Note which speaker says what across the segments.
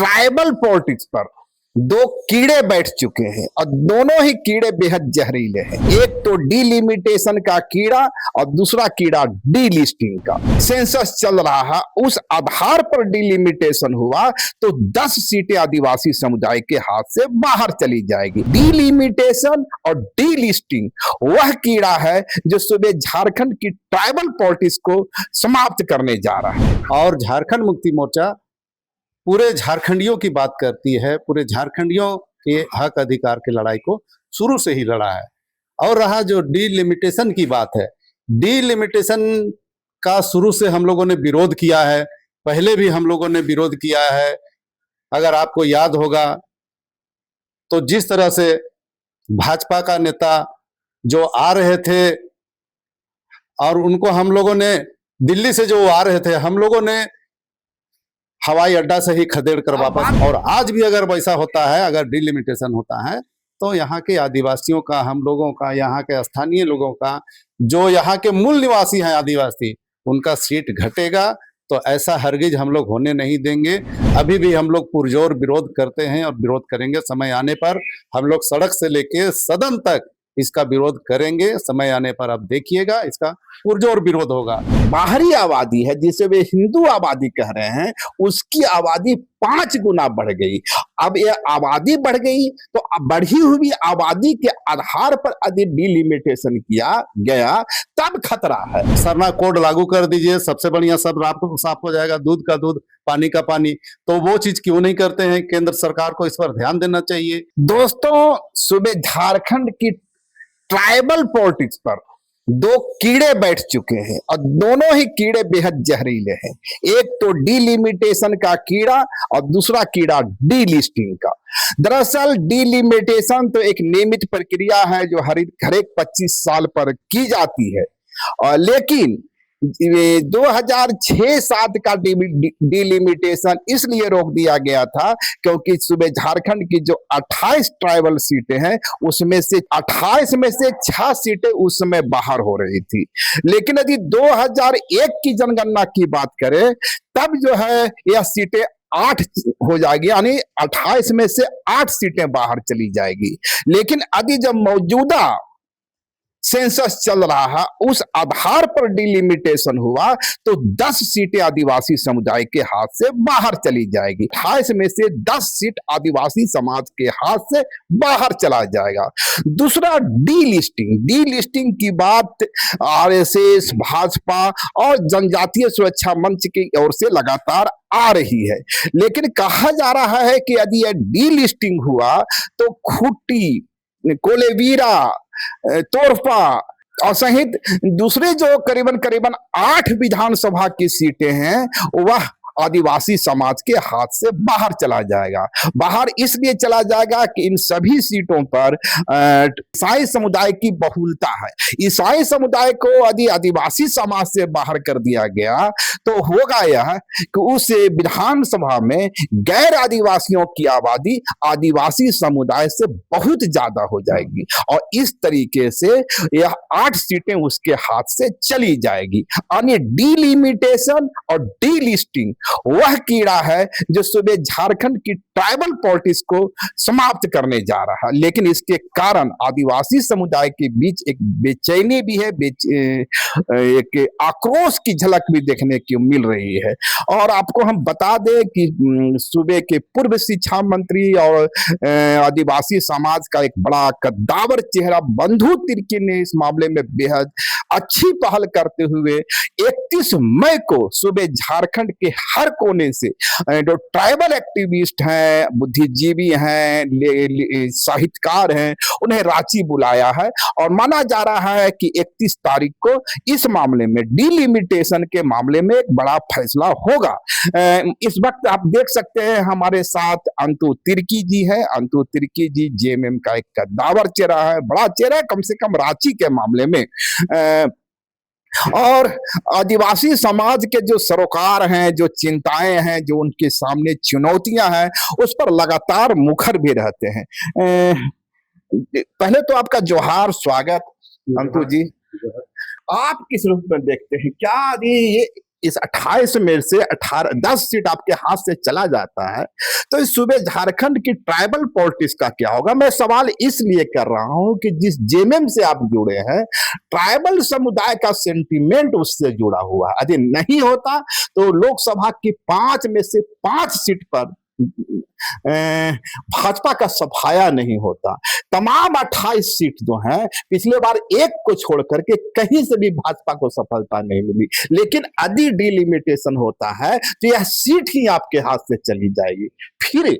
Speaker 1: Tribal politics पर दो कीड़े बैठ चुके हैं और दोनों ही कीड़े बेहद जहरीले हैं। एक तो डीलिमिटेशन का कीड़ा और दूसरा कीड़ा डीलिस्टिंग का। सेंसस चल रहा है, उस आधार पर डीलिमिटेशन हुआ तो 10 सीटें आदिवासी समुदाय के हाथ से बाहर चली जाएगी। डीलिमिटेशन और डीलिस्टिंग वह कीड़ा है जो सुबह झारखंड की ट्राइबल पॉलिटिक्स को समाप्त करने जा रहा है।
Speaker 2: और झारखंड मुक्ति मोर्चा पूरे झारखंडियों की बात करती है, पूरे झारखंडियों के हक अधिकार की लड़ाई को शुरू से ही लड़ा है। और रहा जो डीलिमिटेशन की बात है, डीलिमिटेशन का शुरू से हम लोगों ने विरोध किया है, पहले भी हम लोगों ने विरोध किया है। अगर आपको याद होगा तो जिस तरह से भाजपा का नेता जो आ रहे थे और उनको हम लोगों ने दिल्ली से जो आ रहे थे, हम लोगों ने हवाई अड्डा से ही खदेड़ कर वापस। और आज भी अगर वैसा होता है, अगर डिलिमिटेशन होता है तो यहाँ के आदिवासियों का, हम लोगों का, यहाँ के स्थानीय लोगों का, जो यहाँ के मूल निवासी हैं आदिवासी, उनका सीट घटेगा। तो ऐसा हरगिज हम लोग होने नहीं देंगे। अभी भी हम लोग पुरजोर विरोध करते हैं और विरोध करेंगे। समय आने पर हम लोग सड़क से लेके सदन तक इसका विरोध करेंगे। समय आने पर आप देखिएगा इसका पुरजोर विरोध होगा।
Speaker 1: बाहरी आबादी है जिसे वे हिंदू आबादी कह रहे हैं, उसकी आबादी 5 गुना बढ़ गई। अब ये आबादी बढ़ गई तो बढ़ी हुई आबादी के आधार पर यदि डिलिमिटेशन किया गया तब खतरा है।
Speaker 2: सरना कोड लागू कर दीजिए, सबसे बढ़िया सब आपको साफ हो जाएगा, दूध का दूध, पानी का पानी। तो वो चीज क्यों नहीं करते हैं? केंद्र सरकार को इस पर ध्यान देना चाहिए।
Speaker 1: दोस्तों, सुबह झारखंड की ट्राइबल पॉलिटिक्स पर दो कीड़े बैठ चुके हैं और दोनों ही कीड़े बेहद जहरीले हैं। एक तो डीलिमिटेशन का कीड़ा और दूसरा कीड़ा डीलिस्टिंग का। दरअसल डीलिमिटेशन तो एक नियमित प्रक्रिया है जो हर एक 25 साल पर की जाती है, और लेकिन 2006-07 का डिलिमिटेशन इसलिए रोक दिया गया था क्योंकि सुबह झारखंड की जो 28 ट्राइबल सीटें हैं उसमें से 28 में से 6 सीटें उस समय बाहर हो रही थी। लेकिन यदि 2001 की जनगणना की बात करें तब जो है यह सीटें 8 हो जाएगी, यानी 28 में से 8 सीटें बाहर चली जाएगी। लेकिन यदि जब मौजूदा सेंसस चल रहा है उस आधार पर डिलिमिटेशन हुआ तो 10 सीटें आदिवासी समुदाय के हाथ से बाहर चली जाएगी। 28 में से 10 सीट आदिवासी समाज के हाथ से बाहर चला जाएगा। दूसरा डीलिस्टिंग की बात आरएसएस, भाजपा और जनजातीय सुरक्षा मंच की ओर से लगातार आ रही है। लेकिन कहा जा रहा है कि यदि यह डीलिस्टिंग हुआ तो खूंटी, कोलेवीरा, तोरपा और सहित दूसरे जो करीबन 8 विधानसभा की सीटें हैं वह आदिवासी समाज के हाथ से बाहर चला जाएगा। बाहर इसलिए चला जाएगा कि इन सभी सीटों पर ईसाई समुदाय की बहुलता है। ईसाई समुदाय को यदि आदिवासी समाज से बाहर कर दिया गया तो होगा यह कि उस विधानसभा में गैर आदिवासियों की आबादी आदिवासी समुदाय से बहुत ज्यादा हो जाएगी और इस तरीके से यह 8 सीटें उसके हाथ से चली जाएगी। यानी डीलिमिटेशन और डीलिस्टिंग वह कीड़ा है जो सुबह झारखंड की ट्राइबल पॉलिटिक्स को समाप्त करने जा रहा है। लेकिन इसके कारण आदिवासी समुदाय के बीच एक बेचैनी भी है, एक आक्रोश की झलक भी देखने को मिल रही है। और आपको हम बता दें कि सूबे के पूर्व शिक्षा मंत्री और आदिवासी समाज का एक बड़ा कद्दावर चेहरा बंधु तिर्की ने इस मामले में बेहद अच्छी पहल करते हुए 31 मई को सुबह झारखंड के हर कोने से जो ट्राइबल एक्टिविस्ट हैं, बुद्धिजीवी हैं, साहित्यकार हैं, उन्हें रांची बुलाया है और माना जा रहा है कि 31 तारीख को इस मामले में डीलिमिटेशन के मामले में एक बड़ा फैसला होगा। इस वक्त आप देख सकते हैं हमारे साथ अंतु तिर्की जी है। अंतु तिर्की जी जेएमएम का एक कद्दावर चेहरा है, बड़ा चेहरा है, कम से कम रांची के मामले में। और आदिवासी समाज के जो सरोकार हैं, जो चिंताएं हैं, जो उनके सामने चुनौतियां हैं, उस पर लगातार मुखर भी रहते हैं। पहले तो आपका जोहार, स्वागत अंतु जी। आप किस रूप में देखते हैं? क्या ये इस 28 में से 10 सीट आपके हाथ से चला जाता है, तो इस सूबे झारखंड की ट्राइबल पॉलिटिक्स का क्या होगा? मैं सवाल इसलिए कर रहा हूं कि जिस जेएमएम से आप जुड़े हैं, ट्राइबल समुदाय का सेंटीमेंट उससे जुड़ा हुआ है। यदि नहीं होता तो लोकसभा की 5 में से 5 सीट पर भाजपा का सफाया नहीं होता। तमाम 28 सीट जो हैं, पिछले बार एक को छोड़ करके कहीं से भी भाजपा को सफलता नहीं मिली। लेकिन यदि डिलिमिटेशन होता है तो यह सीट ही आपके हाथ से चली जाएगी। फिर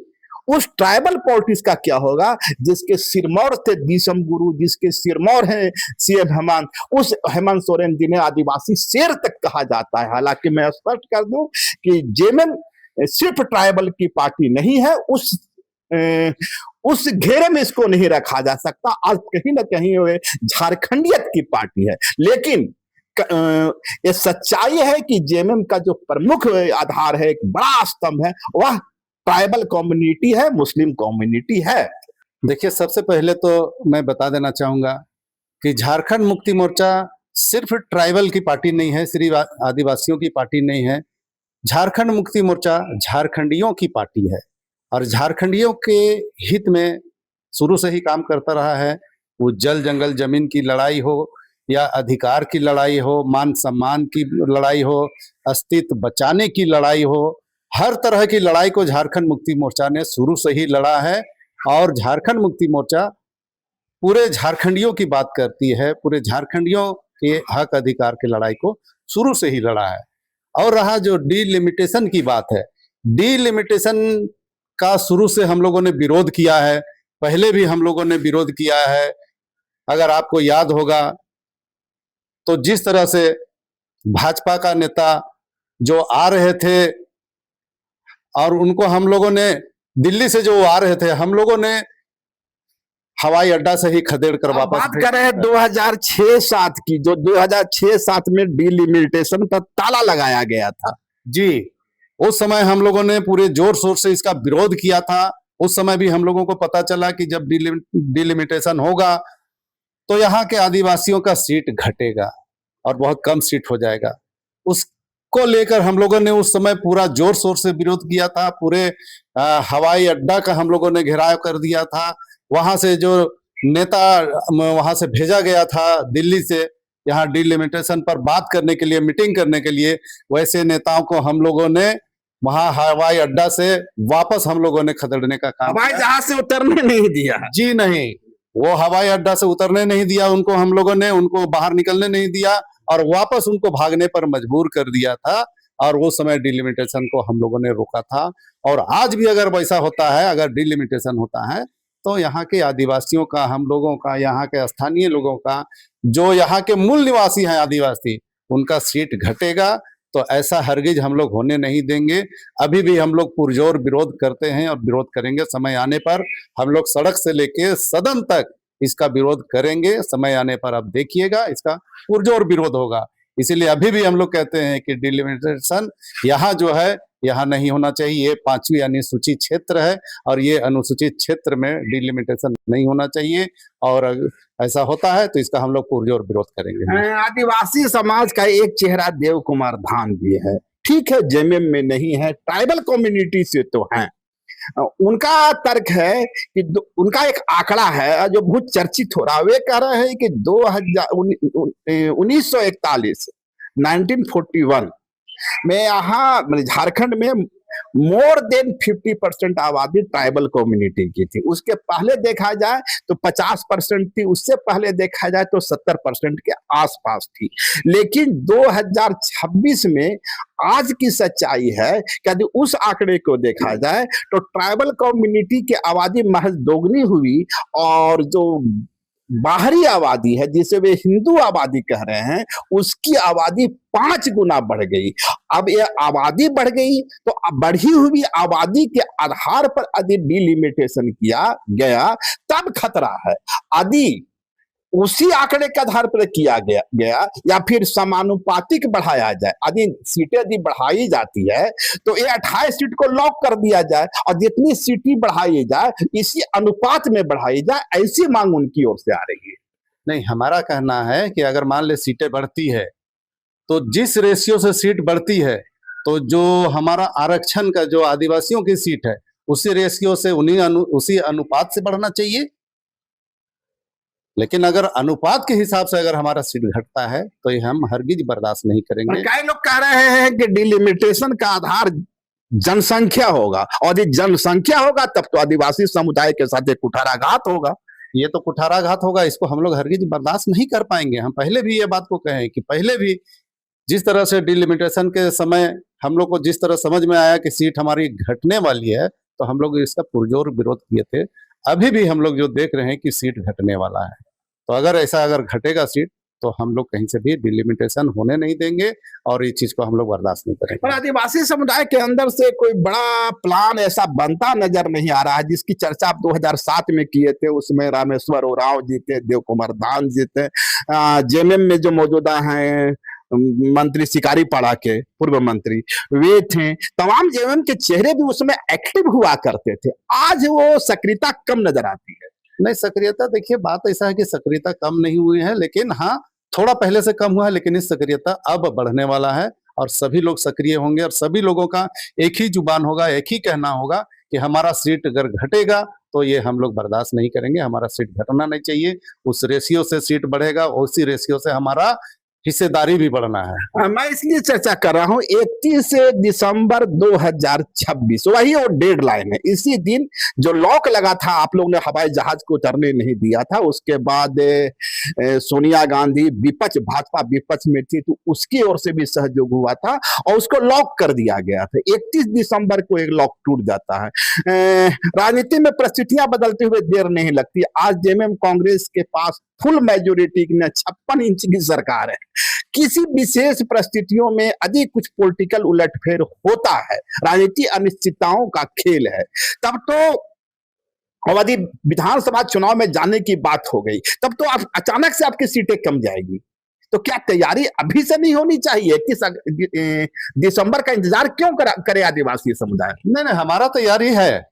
Speaker 1: उस ट्राइबल पॉलिटिक्स का क्या होगा? जिसके सिरमौर थे दिसम गुरु, जिसके सिरमौर है सीएम हेमंत, उस हेमंत सोरेन जिन्हें आदिवासी शेर तक कहा जाता है। हालांकि मैं स्पष्ट कर दूं कि जेएमएम सिर्फ ट्राइबल की पार्टी नहीं है, उस घेरे में इसको नहीं रखा जा सकता। आज कहीं ना कहीं वे झारखंडियत की पार्टी है। लेकिन ये सच्चाई है कि जेएमएम का जो प्रमुख आधार है, एक बड़ा स्तंभ है, वह ट्राइबल कम्युनिटी है, मुस्लिम कम्युनिटी है।
Speaker 2: देखिए, सबसे पहले तो मैं बता देना चाहूंगा कि झारखंड मुक्ति मोर्चा सिर्फ ट्राइबल की पार्टी नहीं है, सिर्फ आदिवासियों की पार्टी नहीं है। झारखंड मुक्ति मोर्चा झारखंडियों की पार्टी है और झारखंडियों के हित में शुरू से ही काम करता रहा है। वो जल जंगल जमीन की लड़ाई हो या अधिकार की लड़ाई हो, मान सम्मान की लड़ाई हो, अस्तित्व बचाने की लड़ाई हो, हर तरह की लड़ाई को झारखंड मुक्ति मोर्चा ने शुरू से ही लड़ा है। और झारखंड मुक्ति मोर्चा पूरे झारखंडियों की बात करती है, पूरे झारखंडियों के हक अधिकार की लड़ाई को शुरू से ही लड़ा है। और रहा जो डीलिमिटेशन की बात है, डीलिमिटेशन का शुरू से हम लोगों ने विरोध किया है, पहले भी हम लोगों ने विरोध किया है। अगर आपको याद होगा तो जिस तरह से भाजपा का नेता जो आ रहे थे और उनको हम लोगों ने दिल्ली से जो आ रहे थे, हम लोगों ने हवाई अड्डा से ही खदेड़ कर वापस
Speaker 1: बात कर रहे हैं 2006-7 की, जो 2006-7 में डीलिमिटेशन पर ताला लगाया गया था।
Speaker 2: जी, उस समय हम लोगों ने पूरे जोर शोर से इसका विरोध किया था। उस समय भी हम लोगों को पता चला कि जब डीलिमिटेशन होगा तो यहाँ के आदिवासियों का सीट घटेगा और बहुत कम सीट हो जाएगा। उसको लेकर हम लोगों ने उस समय पूरा जोर शोर से विरोध किया था। पूरे हवाई अड्डा का हम लोगों ने घेराव कर दिया था। वहां से जो नेता वहां से भेजा गया था दिल्ली से यहाँ डीलिमिटेशन पर बात करने के लिए, मीटिंग करने के लिए, वैसे नेताओं को हम लोगों ने वहां हवाई अड्डा से वापस हम लोगों ने खदेड़ने का काम,
Speaker 1: हवाई जहाज से उतरने नहीं दिया।
Speaker 2: जी नहीं, वो हवाई अड्डा से उतरने नहीं दिया उनको, हम लोगों ने उनको बाहर निकलने नहीं दिया और वापस उनको भागने पर मजबूर कर दिया था। और वो समय डीलिमिटेशन को हम लोगों ने रोका था। और आज भी अगर वैसा होता है, अगर डीलिमिटेशन होता है तो यहाँ के आदिवासियों का, हम लोगों का, यहाँ के स्थानीय लोगों का, जो यहाँ के मूल निवासी हैं आदिवासी, उनका सीट घटेगा। तो ऐसा हरगिज हम लोग होने नहीं देंगे। अभी भी हम लोग पुरजोर विरोध करते हैं और विरोध करेंगे। समय आने पर हम लोग सड़क से लेके सदन तक इसका विरोध करेंगे। समय आने पर आप देखिएगा, इसका पुरजोर विरोध होगा। इसीलिए अभी भी हम लोग कहते हैं कि डिलिमिटेशन यहाँ जो है, यहाँ नहीं होना चाहिए। ये 5वीं अनुसूचित क्षेत्र है और ये अनुसूचित क्षेत्र में डिलिमिटेशन नहीं होना चाहिए। और ऐसा होता है तो इसका हम लोग पुरजोर विरोध करेंगे।
Speaker 1: आदिवासी समाज का एक चेहरा देव कुमार धान भी है, ठीक है, जेएमएम में नहीं है, ट्राइबल कम्युनिटी से तो है। उनका तर्क है कि उनका एक आंकड़ा है जो बहुत चर्चित हो रहा है। वे कह रहे हैं कि 1941 में यहाँ झारखंड में मोर देन 50% आबादी ट्राइबल कम्युनिटी की थी। उसके पहले देखा जाए तो 50% थी, उससे पहले देखा जाए तो 70% के आसपास थी। लेकिन 2026 में आज की सच्चाई है कि यदि उस आंकड़े को देखा जाए तो ट्राइबल कम्युनिटी की आबादी महज दोगुनी हुई और जो बाहरी आबादी है, जिसे वे हिंदू आबादी कह रहे हैं, उसकी आबादी 5 गुना बढ़ गई। अब ये आबादी बढ़ गई तो बढ़ी हुई आबादी के आधार पर यदि डिलिमिटेशन किया गया तब खतरा है। यदि उसी आंकड़े के आधार पर किया गया या फिर समानुपातिक बढ़ाया जाए, यदि सीटें यदि बढ़ाई जाती है तो ये 28 सीट को लॉक कर दिया जाए और जितनी सीटें बढ़ाई जाए इसी अनुपात में बढ़ाई जाए, ऐसी मांग उनकी ओर से आ रही है।
Speaker 2: नहीं, हमारा कहना है कि अगर मान ले सीटें बढ़ती है तो जिस रेशियो से सीट बढ़ती है, तो जो हमारा आरक्षण का जो आदिवासियों की सीट है, उसी रेशियो से उसी अनुपात से बढ़ना चाहिए। लेकिन अगर अनुपात के हिसाब से अगर हमारा सीट घटता है तो ये हम हरगिज बर्दाश्त नहीं करेंगे।
Speaker 1: कई लोग कह रहे हैं कि डिलिमिटेशन का आधार जनसंख्या होगा, और यदि जनसंख्या होगा तब तो आदिवासी समुदाय के साथ एक कुठाराघात होगा।
Speaker 2: ये तो कुठाराघात होगा, इसको हम लोग हरगिज बर्दाश्त नहीं कर पाएंगे। हम पहले भी ये बात को कहे कि पहले भी जिस तरह से डिलिमिटेशन के समय हम लोग को जिस तरह समझ में आया कि सीट हमारी घटने वाली है, तो हम लोग इसका पुरजोर विरोध किए थे। अभी भी हम लोग जो देख रहे हैं कि सीट घटने वाला है, तो अगर घटेगा सीट तो हम लोग कहीं से भी डिलिमिटेशन होने नहीं देंगे और इस चीज को हम लोग बर्दाश्त नहीं करेंगे।
Speaker 1: पर आदिवासी समुदाय के अंदर से कोई बड़ा प्लान ऐसा बनता नजर नहीं आ रहा है, जिसकी चर्चा आप 2007 में किए थे। उसमें रामेश्वर उरांव जी थे, देव कुमार दान जी थे, जेएमएम में जो मौजूदा हैं मंत्री शिकारी पाड़ा के पूर्व मंत्री वे थे। तमाम जेएमएम के चेहरे भी उसमें एक्टिव हुआ करते थे। आज वो सक्रियता कम नजर आती है।
Speaker 2: नहीं, सक्रियता देखिए, बात ऐसा है कि सक्रियता कम नहीं हुई है, लेकिन हाँ थोड़ा पहले से कम हुआ है, लेकिन इस सक्रियता अब बढ़ने वाला है और सभी लोग सक्रिय होंगे और सभी लोगों का एक ही जुबान होगा, एक ही कहना होगा कि हमारा सीट अगर घटेगा तो ये हम लोग बर्दाश्त नहीं करेंगे, हमारा सीट घटना नहीं चाहिए। उस रेशियो से सीट बढ़ेगा, उसी रेशियो से हमारा हिस्सेदारी भी बढ़ना है।
Speaker 1: मैं इसलिए चर्चा कर रहा हूं 31 दिसंबर 2026 वही वो डेडलाइन है। इसी दिन जो लॉक लगा था, आप लोग ने हवाई जहाज को उतरने नहीं दिया था, उसके बाद सोनिया गांधी भाजपा विपक्ष में थी तो उसकी ओर से भी सहयोग हुआ था और उसको लॉक कर दिया गया था। 31 दिसंबर को एक लॉक टूट जाता है। राजनीति में परिस्थितियां बदलते हुए देर नहीं लगती। आज जेएमएम कांग्रेस के पास फुल मेजोरिटी ने 56 इंच की सरकार है। किसी विशेष परिस्थितियों में यदि कुछ पॉलिटिकल उलटफेर होता है, राजनीति अनिश्चितताओं का खेल है, तब तो यदि विधानसभा चुनाव में जाने की बात हो गई, तब तो आप अचानक से आपकी सीटें कम जाएगी। तो क्या तैयारी अभी से नहीं होनी चाहिए? 31 दिसंबर का इंतजार क्यों करे आदिवासी समुदाय?
Speaker 2: नहीं, हमारा तैयारी है।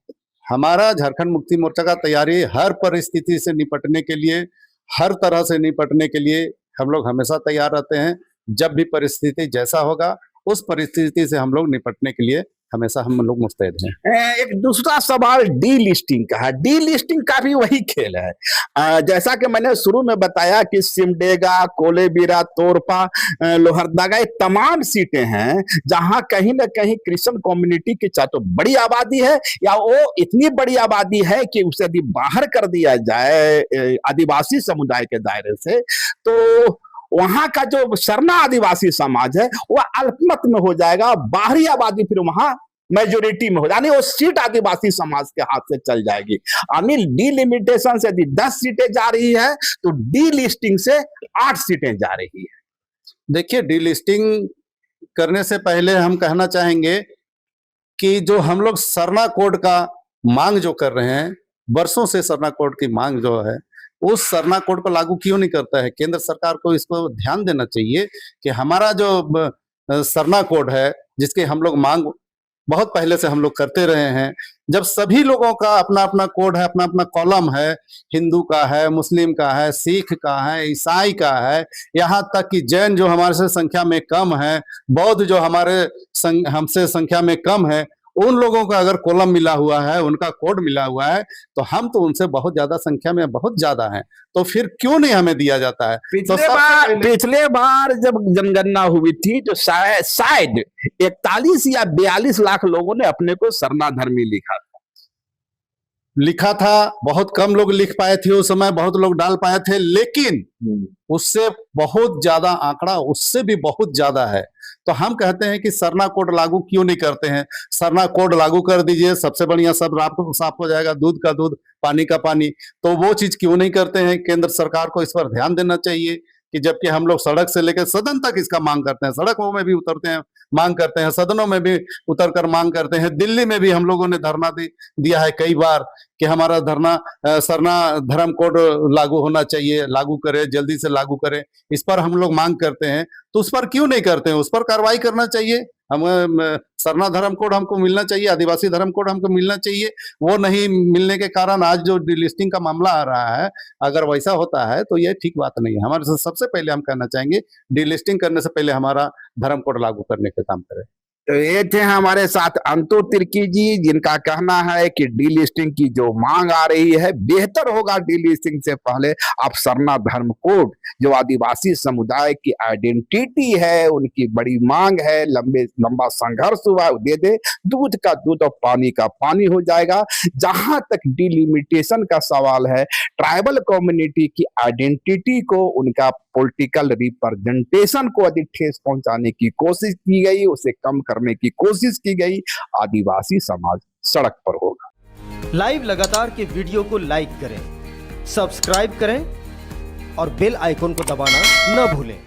Speaker 2: हमारा झारखंड मुक्ति मोर्चा का तैयारी हर परिस्थिति से निपटने के लिए, हर तरह से निपटने के लिए हम लोग हमेशा तैयार रहते हैं। जब भी परिस्थिति जैसा होगा उस परिस्थिति से हम लोग निपटने के लिए हमेशा हम लोग मुस्तैद हैं।
Speaker 1: एक दूसरा सवाल डी लिस्टिंग का है। डी लिस्टिंग का भी वही खेल है। जैसा कि मैंने शुरू में बताया कि सिमडेगा, कोलेबिरा, तोरपा, लोहरदगा, ये तमाम सीटें हैं जहां कहीं ना कहीं क्रिश्चियन कम्युनिटी की चाहे तो बड़ी आबादी है या वो इतनी बड़ी आबादी है कि उसे यदि बाहर कर दिया जाए आदिवासी समुदाय के दायरे से, तो वहां का जो सरना आदिवासी समाज है वह अल्पमत में हो जाएगा। बाहरी आबादी फिर वहां मेजोरिटी में हो जाए, वो सीट आदिवासी समाज के हाथ से चल जाएगी। अनिल, डिलिमिटेशन से यदि 10 सीटें जा रही है तो डी लिस्टिंग से 8 सीटें जा रही है।
Speaker 2: देखिए, डी लिस्टिंग करने से पहले हम कहना चाहेंगे कि जो हम लोग सरना कोड का मांग जो कर रहे हैं, वर्षों से सरना कोड की मांग जो है, उस सरना कोड पर लागू क्यों नहीं करता है? केंद्र सरकार को इसको ध्यान देना चाहिए कि हमारा जो सरना कोड है, जिसके हम लोग मांग बहुत पहले से हम लोग करते रहे हैं, जब सभी लोगों का अपना अपना कोड है, अपना अपना कॉलम है, हिंदू का है, मुस्लिम का है, सिख का है, ईसाई का है, यहाँ तक कि जैन जो हमारे से संख्या में कम है, बौद्ध जो हमसे संख्या में कम है, उन लोगों का अगर कॉलम मिला हुआ है, उनका कोड मिला हुआ है, तो हम तो उनसे बहुत ज्यादा संख्या में बहुत ज्यादा हैं, तो फिर क्यों नहीं हमें दिया जाता है?
Speaker 1: पिछले बार जब जनगणना हुई थी तो शायद 41 या 42 लाख लोगों ने अपने को सरना धर्मी
Speaker 2: लिखा था। बहुत कम लोग लिख पाए थे उस समय, बहुत लोग डाल पाए थे, लेकिन उससे बहुत ज्यादा आंकड़ा उससे भी बहुत ज्यादा है। तो हम कहते हैं कि सरना कोड लागू क्यों नहीं करते हैं? सरना कोड लागू कर दीजिए, सबसे बढ़िया सब साफ हो जाएगा, दूध का दूध, पानी का पानी। तो वो चीज क्यों नहीं करते हैं? केंद्र सरकार को इस पर ध्यान देना चाहिए कि जबकि हम लोग सड़क से लेकर सदन तक इसका मांग करते हैं, सड़कों में भी उतरते हैं, मांग करते हैं, सदनों में भी उतरकर मांग करते हैं। दिल्ली में भी हम लोगों ने धरना दिया है कई बार कि हमारा सरना धर्म कोड लागू होना चाहिए, लागू करे, जल्दी से लागू करे, इस पर हम लोग मांग करते हैं। तो उस पर क्यों नहीं करते हैं? उस पर कार्रवाई करना चाहिए। हम सरना धर्म कोड हमको मिलना चाहिए, आदिवासी धर्म कोड हमको मिलना चाहिए। वो नहीं मिलने के कारण आज जो डिलिस्टिंग का मामला आ रहा है, अगर वैसा होता है तो ये ठीक बात नहीं है। हमारे सबसे पहले हम कहना चाहेंगे, डिलिस्टिंग करने से पहले हमारा धर्म कोड लागू करने का काम करें।
Speaker 1: तो ये थे हमारे साथ अंतु तिर्की जी, जिनका कहना है कि डीलिस्टिंग की जो मांग आ रही है, बेहतर होगा डीलिस्टिंग से पहले आप सरना धर्म कोड, जो आदिवासी समुदाय की आइडेंटिटी है, उनकी बड़ी मांग है, लंबा संघर्ष हुआ, दे दे। दूध का दूध और पानी का पानी हो जाएगा। जहां तक डिलिमिटेशन का सवाल है, ट्राइबल कम्युनिटी की आइडेंटिटी को, उनका पॉलिटिकल रिप्रेजेंटेशन को अधिक ठेस पहुंचाने की कोशिश की गई, उसे कम करने की कोशिश की गई, आदिवासी समाज सड़क पर होगा।
Speaker 3: लाइव लगातार के वीडियो को लाइक करें, सब्सक्राइब करें और बेल आइकन को दबाना न भूलें।